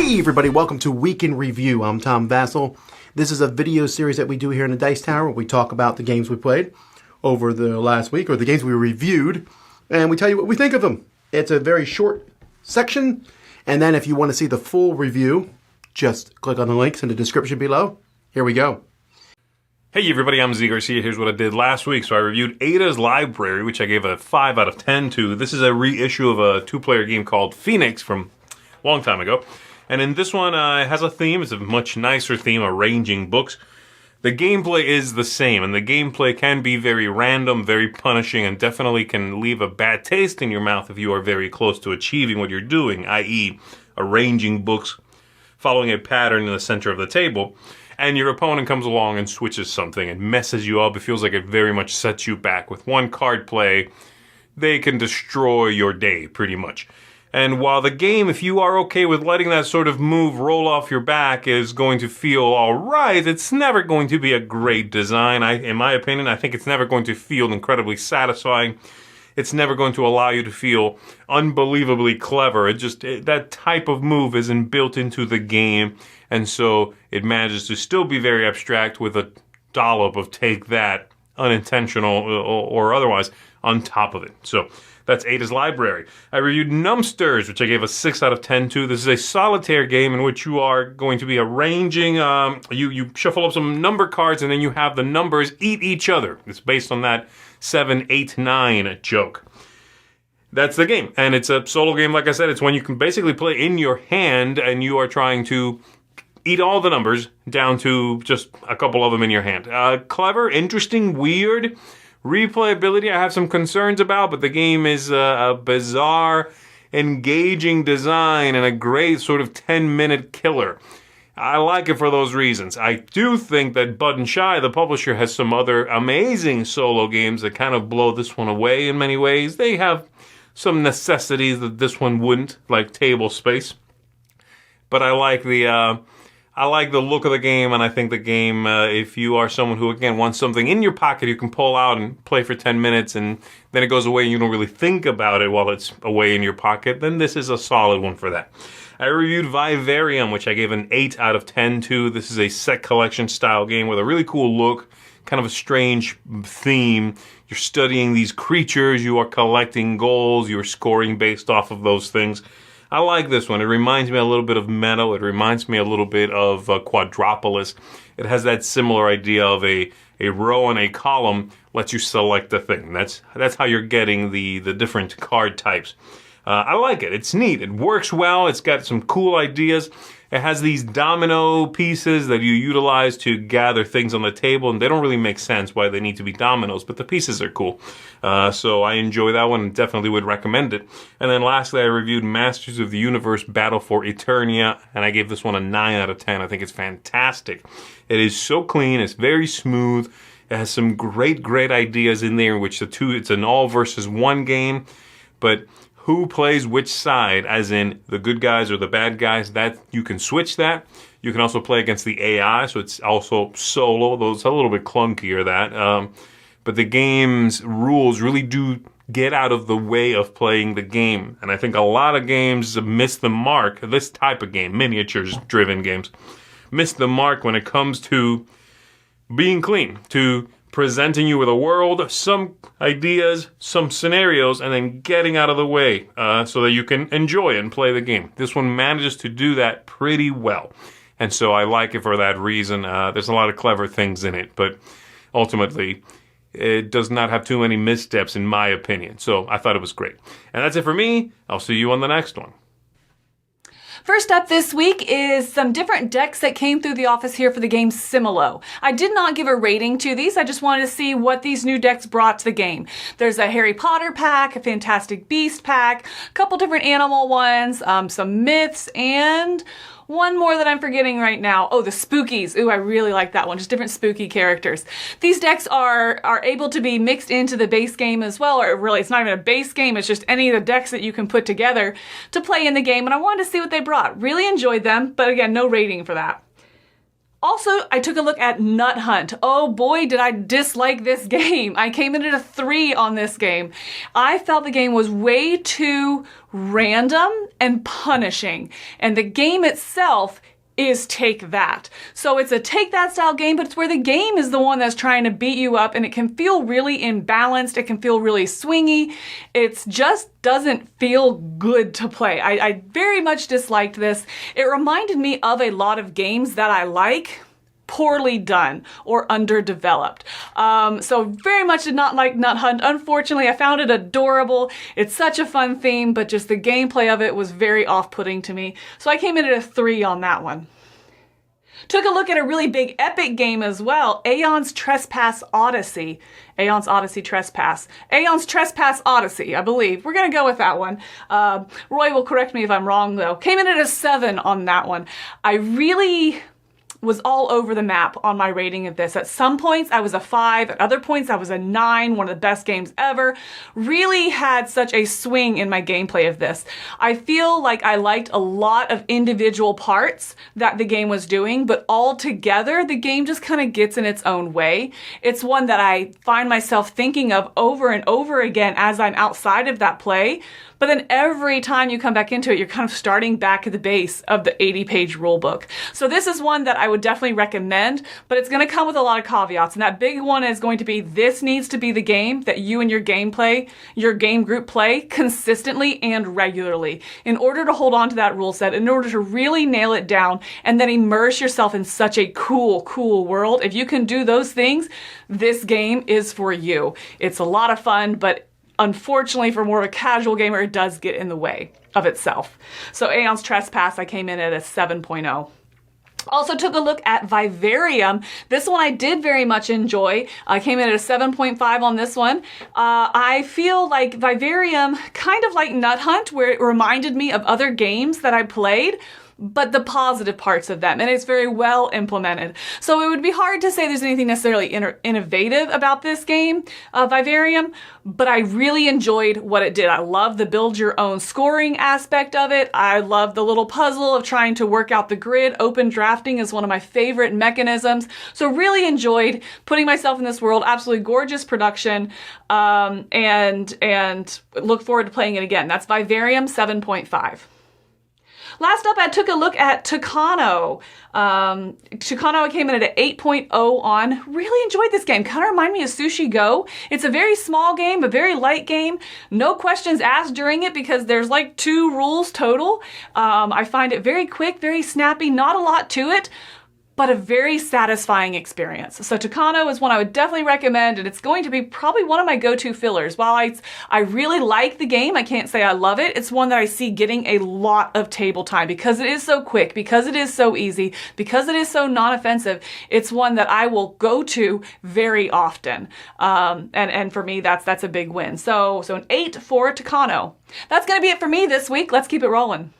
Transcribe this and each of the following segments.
Hey everybody, welcome to Week in Review. I'm Tom Vasel. This is a video series that we do here in the Dice Tower where we talk about the games we played over the last week, or the games we reviewed, and we tell you what we think of them. It's a very short section, and then if you want to see the full review, just click on the links in the description below. Here we go. Hey everybody, I'm Garcia. Here's what I did last week. So I reviewed Ada's Library, which I gave a 5 out of 10 to. This is a reissue of a two-player game called Phoenix from a long time ago. And in this one, it has a theme. It's a much nicer theme, arranging books. The gameplay is the same, and the gameplay can be very random, very punishing, and definitely can leave a bad taste in your mouth if you are very close to achieving what you're doing, i.e. arranging books, following a pattern in the center of the table, and your opponent comes along and switches something and messes you up. It feels like it very much sets you back. With one card play, they can destroy your day, pretty much. And while the game, if you are okay with letting that sort of move roll off your back, is going to feel alright, it's never going to be a great design. In my opinion, I think it's never going to feel incredibly satisfying. It's never going to allow you to feel unbelievably clever. That type of move isn't built into the game, and so it manages to still be very abstract with a dollop of take that, unintentional or otherwise, on top of it. So that's Ada's Library. I reviewed Numbsters, which I gave a 6 out of 10 to. This is a solitaire game in which you are going to be arranging, you shuffle up some number cards and then you have the numbers eat each other. It's based on that 7, 8, 9 joke. That's the game. And it's a solo game, like I said. It's one you can basically play in your hand and you are trying to eat all the numbers down to just a couple of them in your hand. Clever, interesting, weird. Replayability, I have some concerns about, but the game is a bizarre, engaging design and a great sort of 10-minute killer. I like it for those reasons. I do think that Bud & Shy, the publisher, has some other amazing solo games that kind of blow this one away in many ways. They have some necessities that this one wouldn't, like table space. But I like the look of the game, and I think the game, if you are someone who, again, wants something in your pocket you can pull out and play for 10 minutes, and then it goes away and you don't really think about it while it's away in your pocket, then this is a solid one for that. I reviewed Vivarium, which I gave an 8 out of 10 to. This is a set collection style game with a really cool look, kind of a strange theme. You're studying these creatures, you are collecting goals, you're scoring based off of those things. I like this one. It reminds me a little bit of Meadow. It reminds me a little bit of Quadropolis. It has that similar idea of a row and a column lets you select a thing. That's how you're getting the different card types. I like it. It's neat. It works well. It's got some cool ideas. It has these domino pieces that you utilize to gather things on the table, and they don't really make sense why they need to be dominoes, but the pieces are cool. So I enjoy that one and definitely would recommend it. And then lastly, I reviewed Masters of the Universe Battle for Eternia, and I gave this one a 9 out of 10. I think it's fantastic. It is so clean. It's very smooth. It has some great ideas in there in which it's an all versus one game, but who plays which side, as in the good guys or the bad guys, that you can switch that. You can also play against the AI, so it's also solo, though it's a little bit clunkier, that. But the game's rules really do get out of the way of playing the game. And I think a lot of games miss the mark, this type of game, miniatures-driven games, miss the mark when it comes to being clean, to presenting you with a world, some ideas, some scenarios, and then getting out of the way so that you can enjoy and play the game. This one manages to do that pretty well. And so I like it for that reason. There's a lot of clever things in it, but ultimately it does not have too many missteps in my opinion. So I thought it was great. And that's it for me. I'll see you on the next one. First up this week is some different decks that came through the office here for the game Similo. I did not give a rating to these. I just wanted to see what these new decks brought to the game. There's a Harry Potter pack, a Fantastic Beast pack, a couple different animal ones, some myths, and one more that I'm forgetting right now. Oh, the Spookies. Ooh, I really like that one. Just different spooky characters. These decks are able to be mixed into the base game as well, or really, it's not even a base game. It's just any of the decks that you can put together to play in the game, and I wanted to see what they brought. Really enjoyed them, but again, no rating for that. Also, I took a look at Nut Hunt. Oh boy, did I dislike this game. I came in at a 3 on this game. I felt the game was way too random and punishing. And the game itself is Take That. So it's a Take That style game, but it's where the game is the one that's trying to beat you up, and it can feel really imbalanced. It can feel really swingy. It just doesn't feel good to play. I very much disliked this. It reminded me of a lot of games that I like, poorly done or underdeveloped. So very much did not like Nut Hunt. Unfortunately, I found it adorable. It's such a fun theme, but just the gameplay of it was very off-putting to me. So I came in at a 3 on that one. Took a look at a really big epic game as well, Aeon's Trespass Odyssey. Aeon's Odyssey Trespass. Aeon's Trespass Odyssey, I believe. We're going to go with that one. Roy will correct me if I'm wrong, though. Came in at a 7 on that one. I really was all over the map on my rating of this. At some points, I was a 5. At other points, I was a 9, one of the best games ever. Really had such a swing in my gameplay of this. I feel like I liked a lot of individual parts that the game was doing, but all together, the game just kind of gets in its own way. It's one that I find myself thinking of over and over again as I'm outside of that play. But then every time you come back into it, you're kind of starting back at the base of the 80-page rulebook. So this is one that I would definitely recommend, but it's going to come with a lot of caveats. And that big one is going to be, this needs to be the game that you and your game group play consistently and regularly in order to hold on to that rule set, in order to really nail it down and then immerse yourself in such a cool, cool world. If you can do those things, this game is for you. It's a lot of fun, but unfortunately, for more of a casual gamer, it does get in the way of itself. So Aeon's Trespass, I came in at a 7.0. Also took a look at Vivarium. This one I did very much enjoy. I came in at a 7.5 on this one. I feel like Vivarium, kind of like Nut Hunt, where it reminded me of other games that I played, but the positive parts of them, and it's very well implemented. So it would be hard to say there's anything necessarily innovative about this game, Vivarium, but I really enjoyed what it did. I love the build your own scoring aspect of it. I love the little puzzle of trying to work out the grid. Open drafting is one of my favorite mechanisms. So really enjoyed putting myself in this world. Absolutely gorgeous production, and look forward to playing it again. That's Vivarium 7.5. Last up, I took a look at Tucano. Tucano came in at an 8.0 on. Really enjoyed this game. Kind of remind me of Sushi Go. It's a very small game, a very light game. No questions asked during it because there's like 2 rules total. I find it very quick, very snappy, not a lot to it, but a very satisfying experience. So Tucano is one I would definitely recommend, and it's going to be probably one of my go-to fillers. While I really like the game, I can't say I love it, it's one that I see getting a lot of table time because it is so quick, because it is so easy, because it is so non-offensive. It's one that I will go to very often. And for me, that's a big win. So an 8 for Tucano. That's gonna be it for me this week. Let's keep it rolling.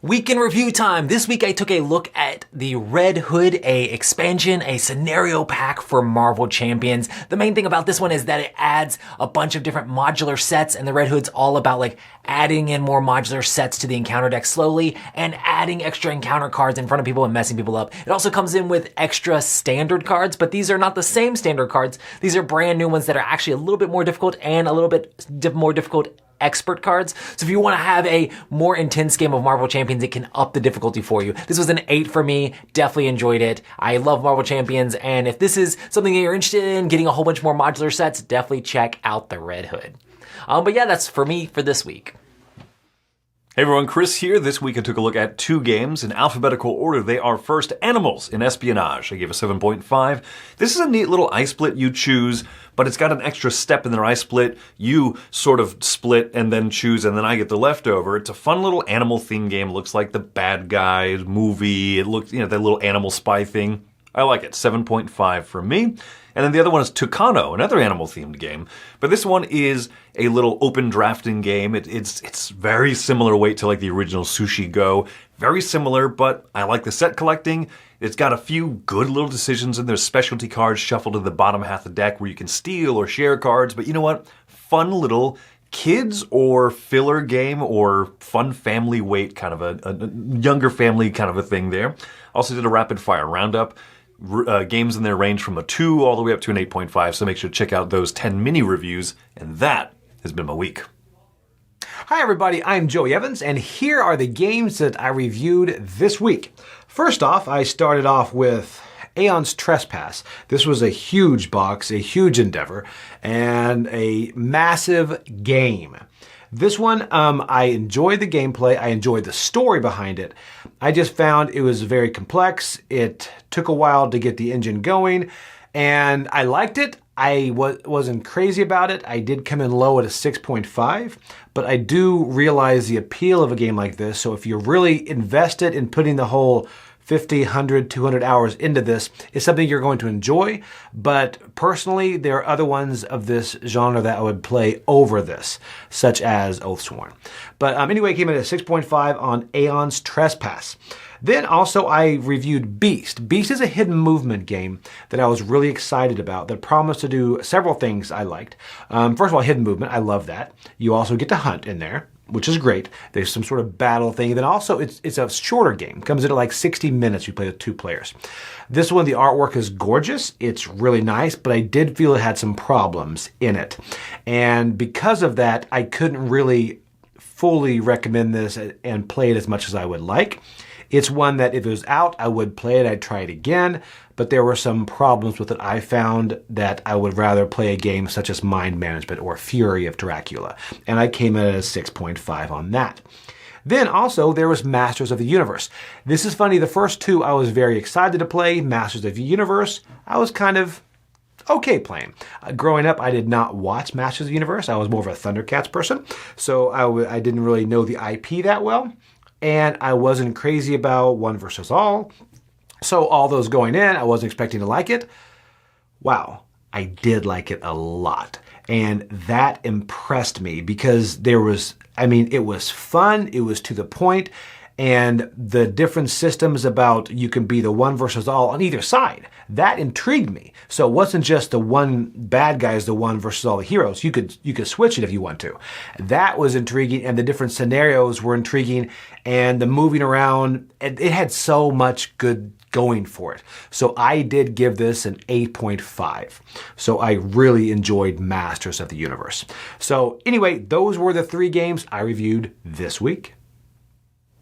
Week in review time. This week I took a look at the Red Hood, a expansion, a scenario pack for Marvel Champions. The main thing about this one is that it adds a bunch of different modular sets, and the Red Hood's all about like adding in more modular sets to the encounter deck slowly and adding extra encounter cards in front of people and messing people up. It also comes in with extra standard cards, but these are not the same standard cards. These are brand new ones that are actually a little bit more difficult and a little bit more difficult expert cards. So if you want to have a more intense game of Marvel Champions, it can up the difficulty for you. This was an 8 for me. Definitely enjoyed it. I love Marvel Champions, and if this is something that you're interested in, getting a whole bunch more modular sets, definitely check out the Red Hood. But yeah, that's for me for this week. Hey everyone, Chris here. This week I took a look at 2 games in alphabetical order. They are first Animals in Espionage. I gave a 7.5. This is a neat little iSplit you choose, but it's got an extra step in their iSplit. You sort of split and then choose, and then I get the leftover. It's a fun little animal theme game. It looks like the Bad Guys movie. It looks, that little animal spy thing. I like it. 7.5 for me. And then the other one is Tucano, another animal-themed game. But this one is a little open drafting game. It's very similar weight to like the original Sushi Go. Very similar, but I like the set collecting. It's got a few good little decisions, and there's specialty cards shuffled to the bottom half of the deck where you can steal or share cards. But you know what? Fun little kids or filler game or fun family weight kind of a younger family kind of a thing there. Also did a rapid fire roundup. Games in there range from a 2 all the way up to an 8.5, so make sure to check out those 10 mini reviews, and that has been my week. Hi everybody, I'm Joey Evans, and here are the games that I reviewed this week. First off, I started off with Aeon's Trespass. This was a huge box, a huge endeavor, and a massive game. This one, I enjoyed the gameplay, I enjoyed the story behind it. I just found it was very complex, it took a while to get the engine going, and I liked it. I wasn't crazy about it. I did come in low at a 6.5, but I do realize the appeal of a game like this, so if you're really invested in putting the whole 50, 100, 200 hours into this, it's something you're going to enjoy. But personally, there are other ones of this genre that I would play over this, such as Oathsworn. But anyway, it came in at a 6.5 on Aeon's Trespass. Then also I reviewed Beast. Beast is a hidden movement game that I was really excited about that promised to do several things I liked. First of all, hidden movement, I love that. You also get to hunt in there, which is great. There's some sort of battle thing. Then also it's a shorter game. It comes into like 60 minutes. You play with 2 players. This one, the artwork is gorgeous. It's really nice, but I did feel it had some problems in it. And because of that, I couldn't really fully recommend this and play it as much as I would like. It's one that if it was out, I would play it, I'd try it again, but there were some problems with it. I found that I would rather play a game such as Mind Management or Fury of Dracula, and I came in at a 6.5 on that. Then also there was Masters of the Universe. This is funny, the first 2 I was very excited to play. Masters of the Universe, I was kind of okay playing. Growing up, I did not watch Masters of the Universe. I was more of a Thundercats person, so I didn't really know the IP that well. And I wasn't crazy about One versus All. So all those going in, I wasn't expecting to like it. Wow, I did like it a lot. And that impressed me because it was fun, it was to the point, and the different systems about you can be the one versus all on either side. That intrigued me. So it wasn't just the one bad guy is the one versus all the heroes. You could switch it if you want to. That was intriguing, and the different scenarios were intriguing, and the moving around, it had so much good going for it. So I did give this an 8.5. So I really enjoyed Masters of the Universe. So anyway, those were the 3 games I reviewed this week.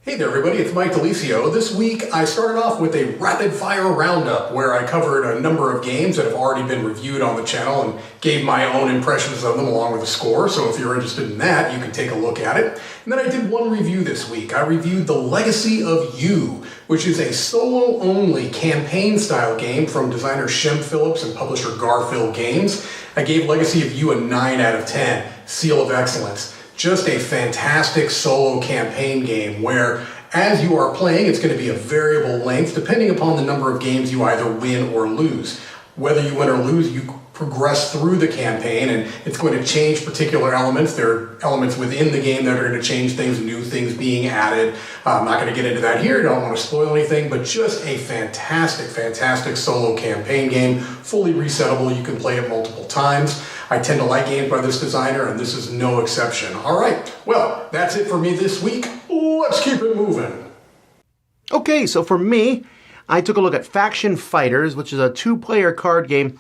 Hey there everybody, it's Mike Delisio. This week I started off with a rapid fire roundup where I covered a number of games that have already been reviewed on the channel and gave my own impressions of them along with a score, so if you're interested in that you can take a look at it. And then I did one review this week. I reviewed The Legacy of You, which is a solo-only campaign-style game from designer Shem Phillips and publisher Garfield Games. I gave Legacy of You a 9 out of 10, seal of excellence. Just a fantastic solo campaign game where as you are playing, it's going to be a variable length depending upon the number of games you either win or lose. Whether you win or lose, you progress through the campaign and it's going to change particular elements. There are elements within the game that are going to change things, new things being added. I'm not going to get into that here, don't want to spoil anything, but just a fantastic, fantastic solo campaign game, fully resettable. You can play it multiple times. I tend to like games by this designer, and this is no exception. All right, well, that's it for me this week. Let's keep it moving. Okay, so for me, I took a look at Faction Fighters, which is a 2-player card game,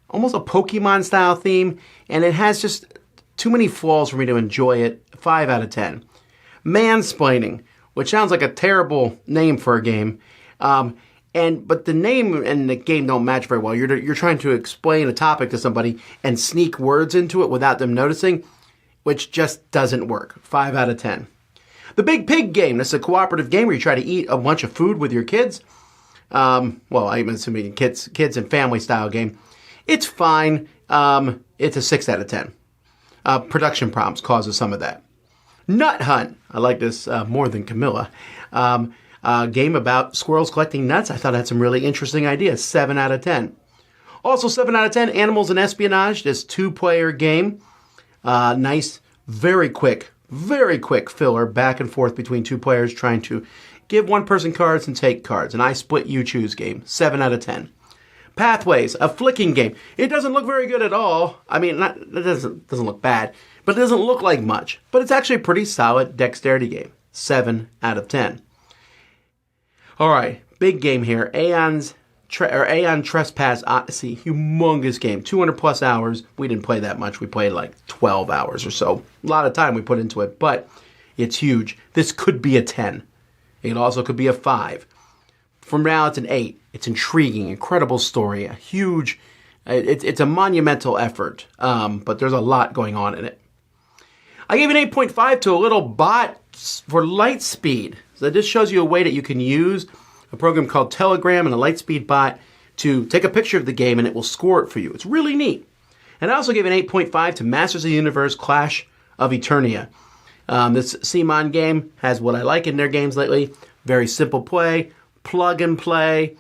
almost a Pokemon-style theme, and it has just too many flaws for me to enjoy it. 5 out of 10. Mansplaining, which sounds like a terrible name for a game, but the name and the game don't match very well. You're trying to explain a topic to somebody and sneak words into it without them noticing, which just doesn't work. 5 out of 10. The Big Pig game. This is a cooperative game where you try to eat a bunch of food with your kids. Well, I'm assuming kids and family style game. It's fine. It's a 6 out of 10. Production problems causes some of that. Nut Hunt. I like this more than Camilla. Game about squirrels collecting nuts. I thought it had some really interesting ideas. 7 out of 10. Also 7 out of 10, Animals and Espionage. This 2-player game. Nice, very quick filler back and forth between 2 players trying to give one person cards and take cards. And I split you choose game. 7 out of 10. Pathways, a flicking game. It doesn't look very good at all. I mean, it doesn't look bad, but it doesn't look like much. But it's actually a pretty solid dexterity game. 7 out of 10. All right, big game here. Aeon's Aeon Trespass Odyssey, humongous game, 200 plus hours. We didn't play that much. We played like 12 hours or so. A lot of time we put into it, but it's huge. This could be a 10. It also could be a 5. From now, it's an 8. It's intriguing, incredible story, a huge, it's a monumental effort, but there's a lot going on in it. I gave an 8.5 to a little bot for Lightspeed. So this shows you a way that you can use a program called Telegram and a Lightspeed bot to take a picture of the game and it will score it for you. It's really neat. And I also gave an 8.5 to Masters of the Universe Clash of Eternia. This CMON game has what I like in their games lately. Very simple play, plug and play,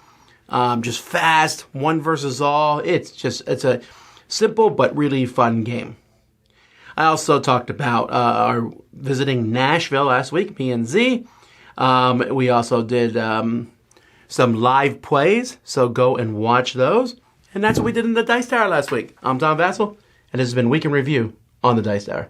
just fast, one versus all. It's a simple but really fun game. I also talked about our visiting Nashville last week, me and Z. We also did some live plays, so go and watch those. And that's what we did in the Dice Tower last week. I'm Tom Vasel, and this has been Week in Review on the Dice Tower.